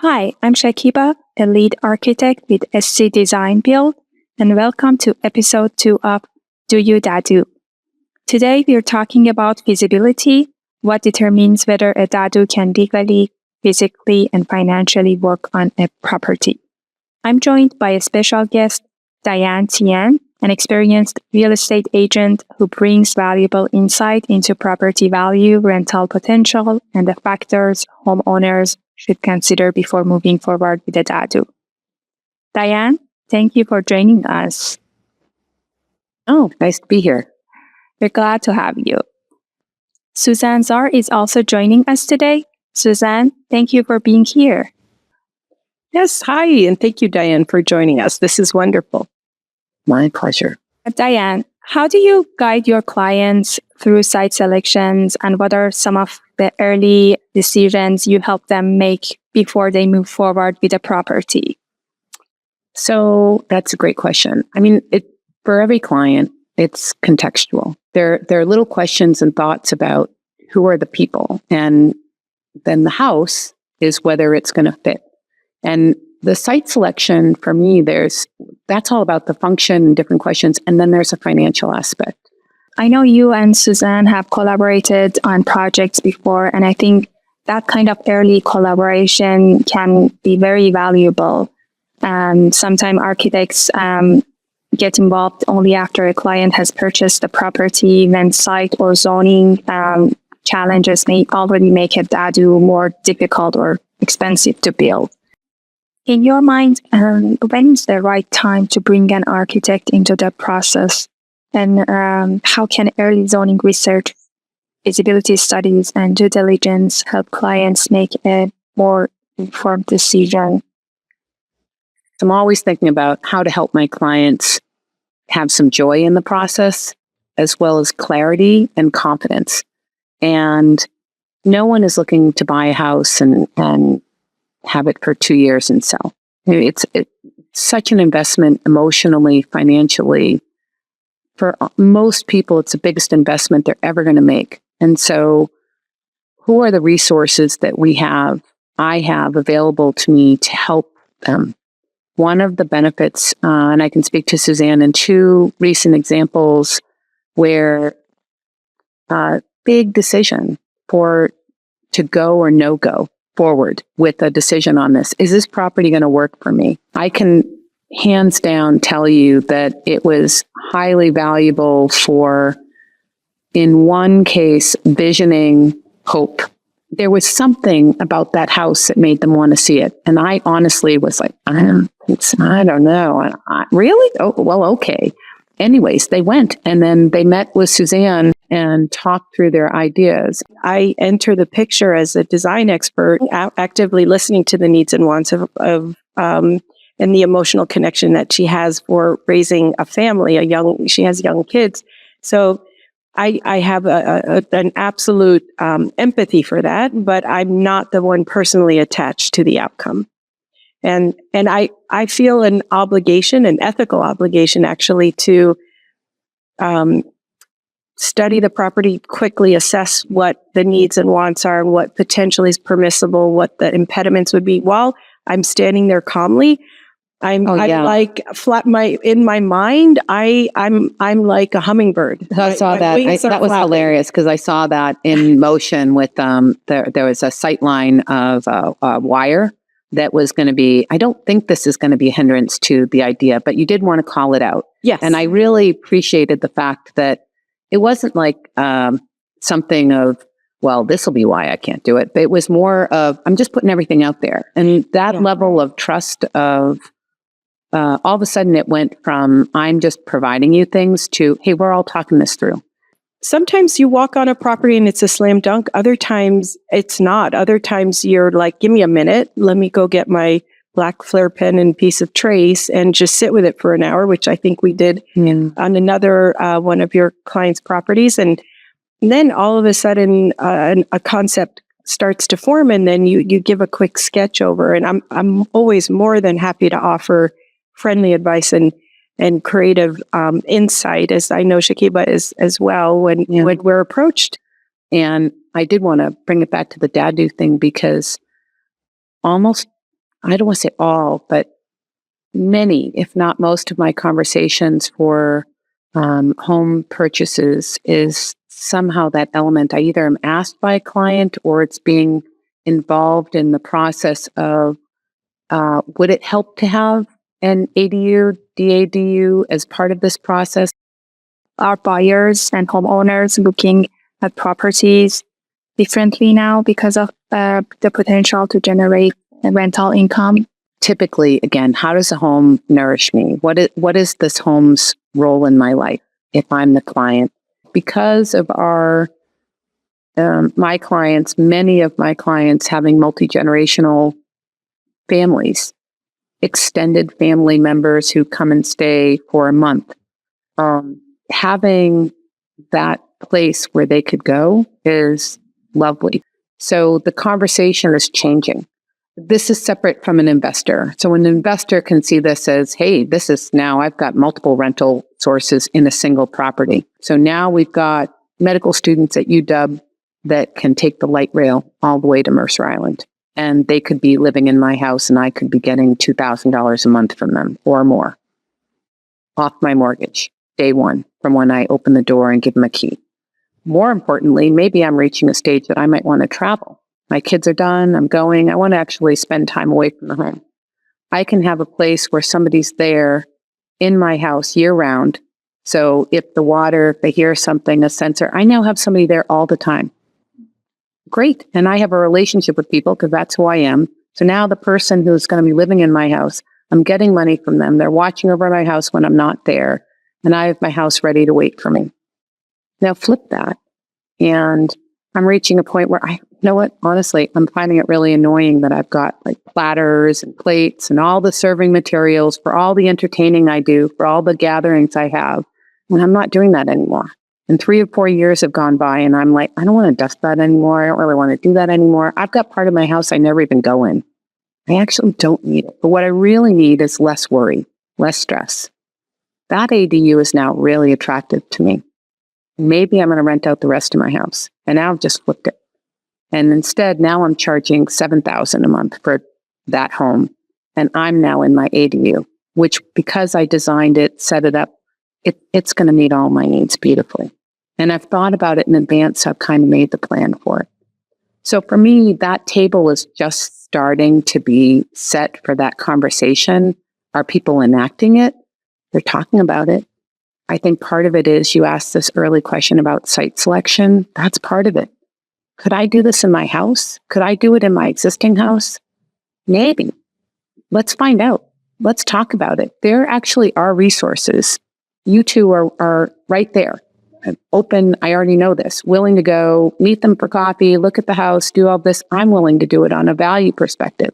Hi, I'm Shakiba, a lead architect with SC Design Build, and welcome to episode 2 of Do You DADU? Today, we're talking about feasibility, what determines whether a DADU can legally, physically, and financially work on a property. I'm joined by a special guest, Diane Tien, an experienced real estate agent who brings valuable insight into property value, rental potential, and the factors homeowners should consider before moving forward with a DADU. Diane, thank you for joining us. Oh, nice to be here. We're glad to have you. Suzanne Zar is also joining us today. Suzanne, thank you for being here. Yes, hi, and thank you, Diane, for joining us. This is wonderful. My pleasure. Diane, how do you guide your clients through site selections, and what are some of the early decisions you help them make before they move forward with a property? So that's a great question. I mean, for every client, it's contextual. There are little questions and thoughts about who are the people, and then the house is whether it's going to fit. And the site selection for me, that's all about the function and different questions, and then there's a financial aspect. I know you and Suzanne have collaborated on projects before, and I think that kind of early collaboration can be very valuable. Sometimes architects get involved only after a client has purchased the property, when site or zoning challenges may already make a DADU more difficult or expensive to build. In your mind, when is the right time to bring an architect into the process? And how can early zoning research, feasibility studies, and due diligence help clients make a more informed decision? I'm always thinking about how to help my clients have some joy in the process, as well as clarity and confidence. And no one is looking to buy a house and have it for 2 years and sell. It's such an investment emotionally, financially. For most people, it's the biggest investment they're ever going to make. And so who are the resources that I have available to me to help them? One of the benefits, and I can speak to Suzanne in 2 recent examples where big decision to go or no go forward with a decision on this. Is this property going to work for me? I can hands down tell you that it was highly valuable for, in one case, visioning hope. There was something about that house that made them want to see it. And I honestly was like, I don't know. Really? Oh, well, okay. Anyways, they went, and then they met with Suzanne and talked through their ideas. I enter the picture as a design expert, actively listening to the needs and wants of and the emotional connection that she has for raising a family. She has young kids, so I have an absolute empathy for that. But I'm not the one personally attached to the outcome, and I feel an ethical obligation, actually, to study the property, quickly assess what the needs and wants are, and what potentially is permissible, what the impediments would be, while I'm standing there calmly. I'm like in my mind, I'm like a hummingbird. I saw that. That was hilarious, because I saw that in motion with there was a sight line of a wire that was going to be, I don't think this is going to be a hindrance to the idea, but you did want to call it out. Yes. And I really appreciated the fact that it wasn't like something of, well, this will be why I can't do it. But it was more of, I'm just putting everything out there. And that level of trust of, all of a sudden it went from, I'm just providing you things, to, hey, we're all talking this through. Sometimes you walk on a property and it's a slam dunk. Other times it's not. Other times you're like, give me a minute. Let me go get my black flare pen and piece of trace and just sit with it for an hour, which I think we did on another one of your clients' properties. And then all of a sudden a concept starts to form, and then you give a quick sketch over. And I'm always more than happy to offer friendly advice and creative insight, as I know Shakiba is as well, when we're approached. And I did want to bring it back to the DADU thing, because almost I don't want to say all, but many, if not most of my conversations for home purchases is somehow that element. I either am asked by a client or it's being involved in the process of, would it help to have an ADU, DADU as part of this process? Are buyers and homeowners looking at properties differently now because of the potential to generate rental income? Typically, again, how does a home nourish me? What is this home's role in my life if I'm the client? Because of my clients, many of my clients having multi-generational families, extended family members who come and stay for a month, having that place where they could go is lovely. So the conversation is changing. This is separate from an investor. So an investor can see this as, hey, this is now I've got multiple rental sources in a single property. So now we've got medical students at UW that can take the light rail all the way to Mercer Island. And they could be living in my house and I could be getting $2,000 a month from them or more off my mortgage, day one, from when I open the door and give them a key. More importantly, maybe I'm reaching a stage that I might want to travel. My kids are done. I'm going. I want to actually spend time away from the home. I can have a place where somebody's there in my house year round. So if the water, if they hear something, a sensor, I now have somebody there all the time. Great. And I have a relationship with people because that's who I am. So now the person who's going to be living in my house, I'm getting money from them. They're watching over my house when I'm not there. And I have my house ready to wait for me. Now flip that. And I'm reaching a point where you know what? Honestly, I'm finding it really annoying that I've got like platters and plates and all the serving materials for all the entertaining I do, for all the gatherings I have. And I'm not doing that anymore. And 3 or 4 years have gone by and I'm like, I don't want to dust that anymore. I don't really want to do that anymore. I've got part of my house I never even go in. I actually don't need it. But what I really need is less worry, less stress. That ADU is now really attractive to me. Maybe I'm going to rent out the rest of my house. And now I've just flipped it. And instead, now I'm charging $7,000 a month for that home. And I'm now in my ADU, which because I designed it, set it up, it's going to meet all my needs beautifully. And I've thought about it in advance. So I've kind of made the plan for it. So for me, that table is just starting to be set for that conversation. Are people enacting it? They're talking about it. I think part of it is you asked this early question about site selection. That's part of it. Could I do this in my house? Could I do it in my existing house? Maybe. Let's find out. Let's talk about it. There actually are resources. You two are right there. Open, I already know this, willing to go meet them for coffee, look at the house, do all this. I'm willing to do it on a value perspective.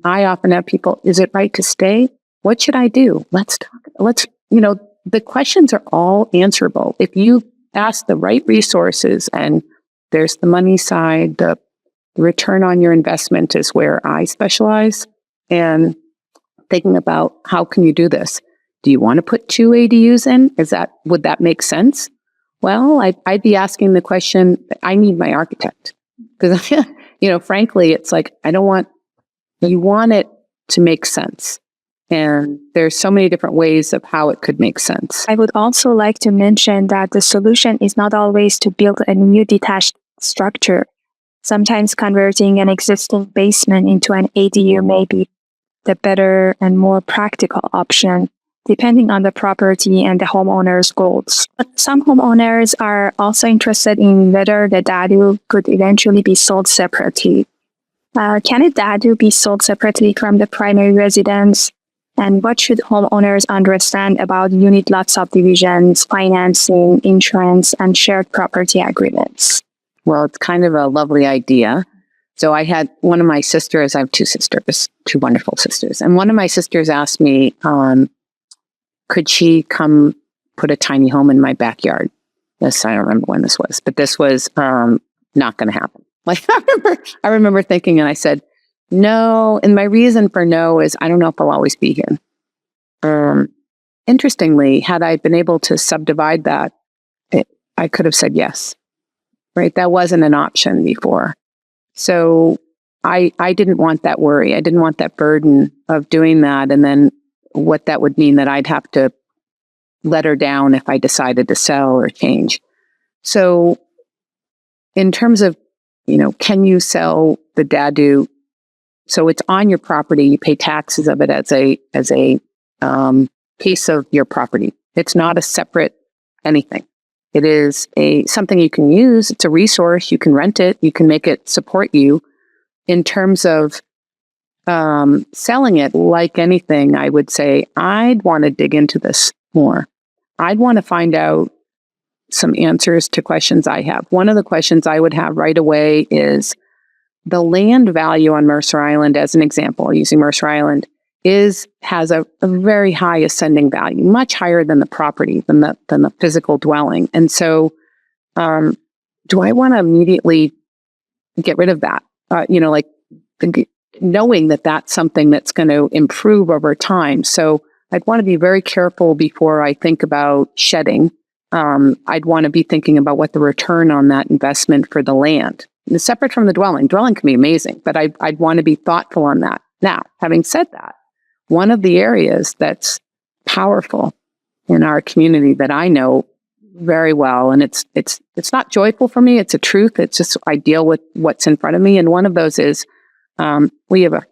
I often have people, is it right to stay? What should I do? Let's talk. The questions are all answerable. If you ask the right resources and there's the money side, the return on your investment is where I specialize, and thinking about how can you do this? Do you want to put 2 ADUs in? Would that make sense? Well, I'd be asking the question, I need my architect. Because, frankly, it's like, you want it to make sense. And there's so many different ways of how it could make sense. I would also like to mention that the solution is not always to build a new detached structure. Sometimes converting an existing basement into an ADU may be the better and more practical option, depending on the property and the homeowner's goals. But some homeowners are also interested in whether the DADU could eventually be sold separately. Can a DADU be sold separately from the primary residence? And what should homeowners understand about unit lot subdivisions, financing, insurance, and shared property agreements? Well, it's kind of a lovely idea. So I had one of my sisters, I have 2 sisters, 2 wonderful sisters. And one of my sisters asked me, could she come put a tiny home in my backyard? Yes, I don't remember when this was, but this was not going to happen. Like I remember thinking, and I said, no. And my reason for no is I don't know if I'll always be here. Interestingly, had I been able to subdivide that, I could have said yes, right? That wasn't an option before. So I didn't want that worry. I didn't want that burden of doing that. And then what that would mean that I'd have to let her down if I decided to sell or change. So in terms of, can you sell the DADU? So it's on your property. You pay taxes of it as a piece of your property. It's not a separate anything. It is something you can use. It's a resource. You can rent it. You can make it support you. In terms of selling it, like anything, I would say I'd want to dig into this more. I'd want to find out some answers to questions I have. One of the questions I would have right away is the land value on Mercer Island, as an example, using Mercer Island, has a very high ascending value, much higher than the property, than the physical dwelling. And so, do I want to immediately get rid of that? Knowing that that's something that's going to improve over time. So I'd want to be very careful before I think about shedding. I'd want to be thinking about what the return on that investment for the land. And separate from the dwelling. Dwelling can be amazing, but I'd want to be thoughtful on that. Now, having said that, one of the areas that's powerful in our community that I know very well, and it's not joyful for me, it's a truth. It's just I deal with what's in front of me. And one of those is we have a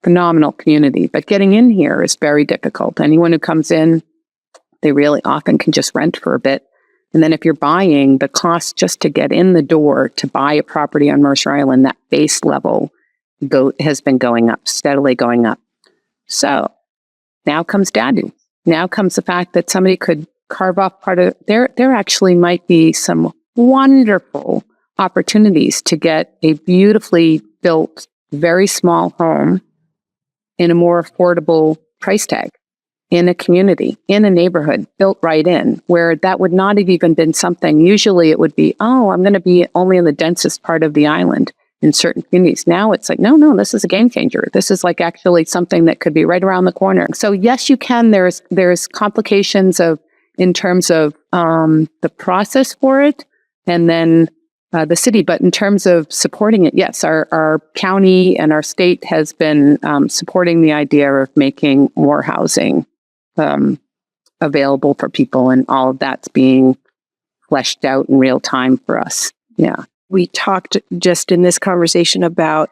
phenomenal community, but getting in here is very difficult. Anyone who comes in, they really often can just rent for a bit. And then if you're buying, the cost just to get in the door to buy a property on Mercer Island, that base level has been going up, steadily going up. So now comes DADU. Now comes the fact that somebody could carve off part of there actually might be some wonderful opportunities to get a beautifully built, very small home in a more affordable price tag in a community, in a neighborhood, built right in, where that would not have even been something. Usually it would be, I'm going to be only in the densest part of the island in certain communities. Now it's like, no, this is a game changer. This is like actually something that could be right around the corner. So yes, you can. There's complications in terms of the process for it, and then the city. But in terms of supporting it, yes, our county and our state has been supporting the idea of making more housing available for people, and all of that's being fleshed out in real time for us. Yeah. We talked just in this conversation about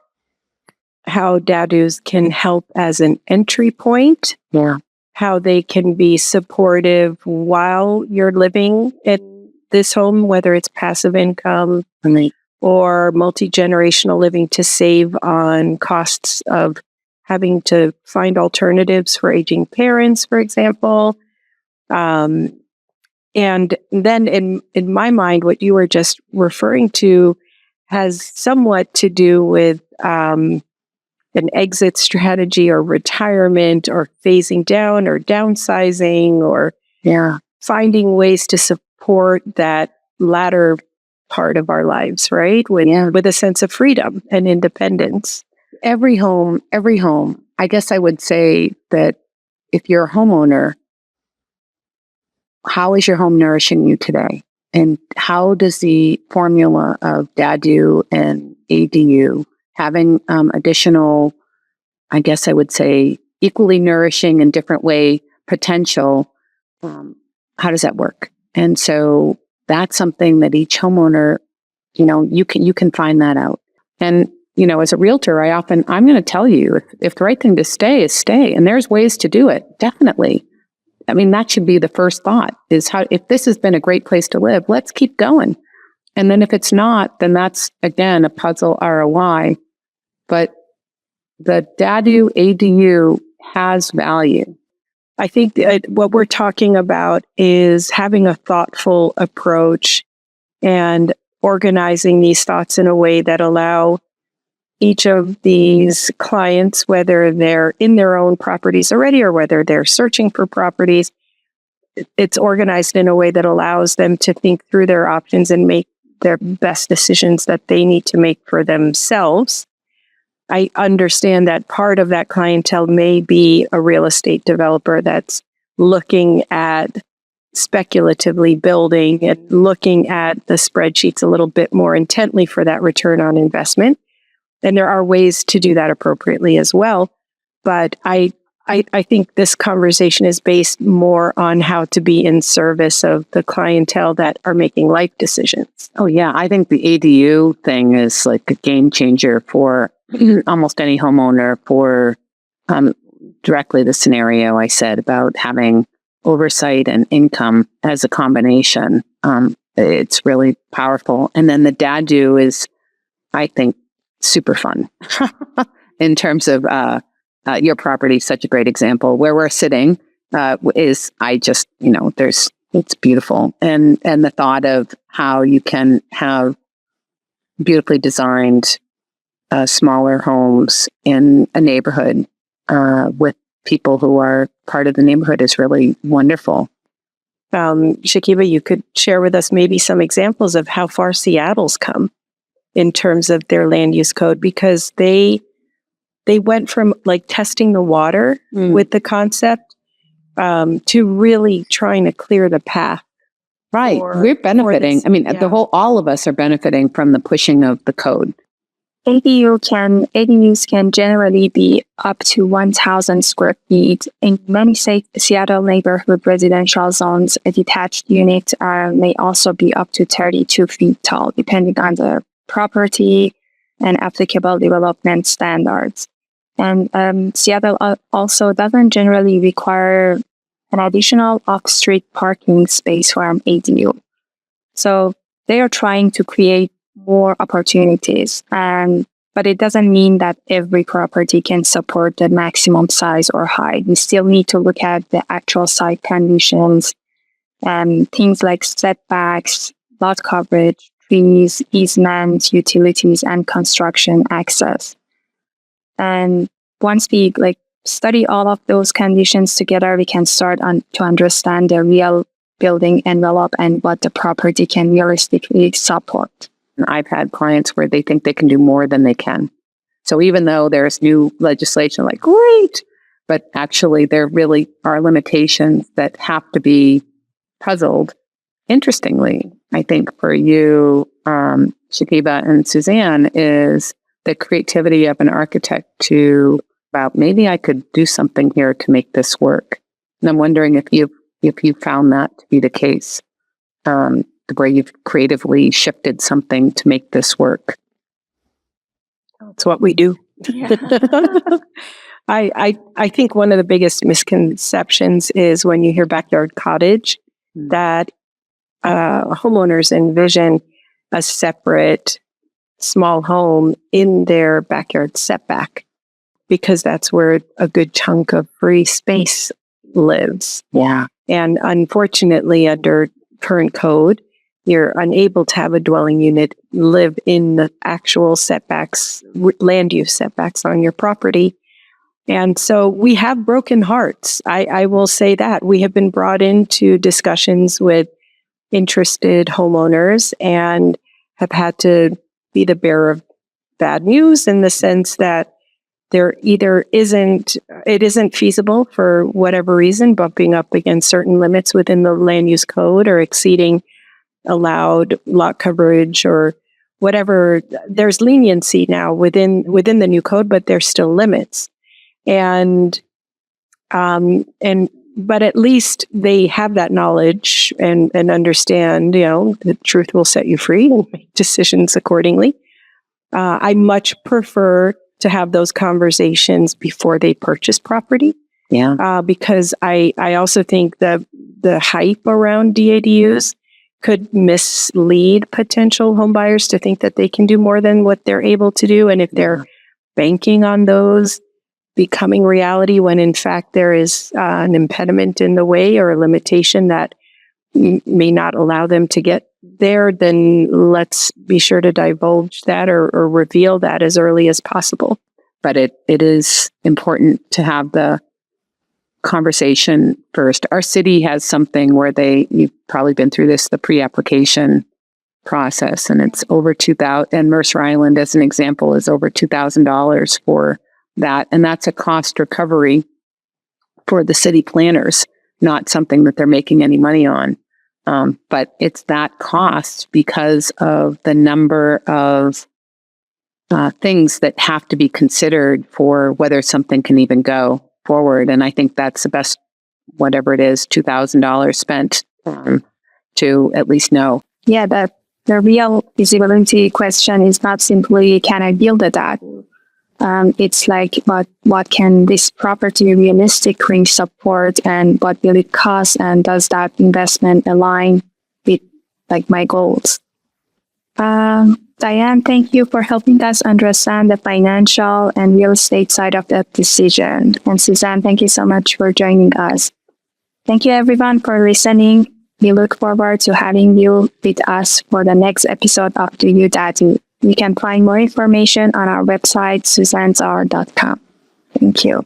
how DADUs can help as an entry point. Yeah. How they can be supportive while you're living in this home, whether it's passive income or multi-generational living, to save on costs of having to find alternatives for aging parents, for example. And then in my mind, what you were just referring to has somewhat to do with an exit strategy or retirement or phasing down or downsizing or finding ways to support that latter part of our lives, right? With a sense of freedom and independence. Every home, I guess I would say that if you're a homeowner, how is your home nourishing you today? And how does the formula of DADU and ADU having additional, I guess I would say, equally nourishing in different way potential, how does that work? And so that's something that each homeowner, you can find that out. And, as a realtor, I'm going to tell you, if the right thing to stay is stay, and there's ways to do it, definitely. I mean, that should be the first thought, is if this has been a great place to live, let's keep going. And then if it's not, then that's, again, a puzzle ROI. But the DADU, ADU has value. I think that what we're talking about is having a thoughtful approach and organizing these thoughts in a way that allow each of these clients, whether they're in their own properties already or whether they're searching for properties, it's organized in a way that allows them to think through their options and make their best decisions that they need to make for themselves. I understand that part of that clientele may be a real estate developer that's looking at speculatively building and looking at the spreadsheets a little bit more intently for that return on investment. And there are ways to do that appropriately as well. But I think this conversation is based more on how to be in service of the clientele that are making life decisions. Oh, yeah. I think the ADU thing is like a game changer for almost any homeowner for directly the scenario I said about having oversight and income as a combination. It's really powerful. And then the DADU is, I think, super fun in terms of your property. Such a great example where we're sitting is it's beautiful. And the thought of how you can have beautifully designed smaller homes in a neighborhood with people who are part of the neighborhood is really wonderful. Shakiba, you could share with us maybe some examples of how far Seattle's come in terms of their land use code, because they went from like testing the water with the concept to really trying to clear the path. Right. We're benefiting. All of us are benefiting from the pushing of the code. ADUs can generally be up to 1,000 square feet. In many Seattle neighborhood residential zones, a detached unit may also be up to 32 feet tall, depending on the property and applicable development standards. And Seattle also doesn't generally require an additional off-street parking space for an ADU. So they are trying to create more opportunities. But it doesn't mean that every property can support the maximum size or height. We still need to look at the actual site conditions, things like setbacks, lot coverage, trees, easements, utilities, and construction access. And once we study all of those conditions together, we can start to understand the real building envelope and what the property can realistically support. And I've had clients where they think they can do more than they can. So even though there's new legislation, like, great, but actually there really are limitations that have to be puzzled. Interestingly, I think for you, Shakiba and Suzanne, is the creativity of an architect to about maybe I could do something here to make this work. And I'm wondering if you found that to be the case. Where you've creatively shifted something to make this work. That's what we do. Yeah. I think one of the biggest misconceptions is when you hear backyard cottage, that homeowners envision a separate small home in their backyard setback, because that's where a good chunk of free space lives. Yeah. And unfortunately, under current code, you're unable to have a dwelling unit live in the actual setbacks, land use setbacks on your property. And so we have broken hearts. I will say that. We have been brought into discussions with interested homeowners and have had to be the bearer of bad news, in the sense that there either isn't feasible for whatever reason, bumping up against certain limits within the land use code or exceeding allowed lot coverage or whatever. There's leniency now within the new code, but there's still limits. But at least they have that knowledge and understand, the truth will set you free, and make decisions accordingly. I much prefer to have those conversations before they purchase property. Yeah. Because I also think that the hype around DADUs could mislead potential homebuyers to think that they can do more than what they're able to do. And if they're banking on those becoming reality, when in fact there is an impediment in the way or a limitation that may not allow them to get there, then let's be sure to divulge that or reveal that as early as possible. But it is important to have the conversation first. Our city has something where you've probably been through this, the pre-application process, and it's over $2,000. And Mercer Island, as an example, is over $2,000 for that. And that's a cost recovery for the city planners, not something that they're making any money on. But it's that cost because of the number of things that have to be considered for whether something can even go forward. And I think that's the best, whatever it is, $2,000 spent to at least know. Yeah, the real feasibility question is not simply, can I build a DADU? It's like, what can this property realistically support, and what will it cost, and does that investment align with like my goals? Diane, thank you for helping us understand the financial and real estate side of that decision. And Suzanne, thank you so much for joining us. Thank you everyone for listening. We look forward to having you with us for the next episode of Do You DADU. You can find more information on our website, suzannesr.com. Thank you.